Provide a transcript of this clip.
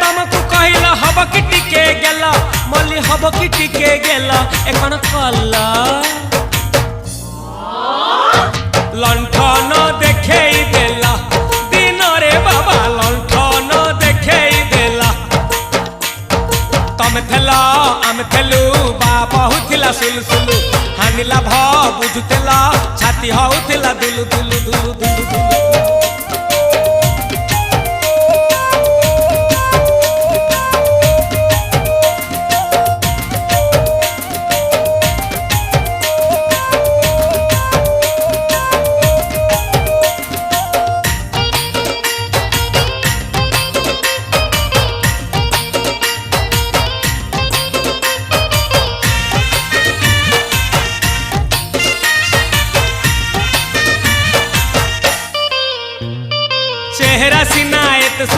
तुमको कहला हब कि टिके गेला मल्ली हब कि टिके गेला एखन कला लंठन देखेई देला दिन रे बाबा लंठन देखेई देला तमे थेला आमे थेलु बाबा हुथिला सुलु सुलु हानिला भ बुझुतेला छाती हउथिला दुलु दुलु दुलु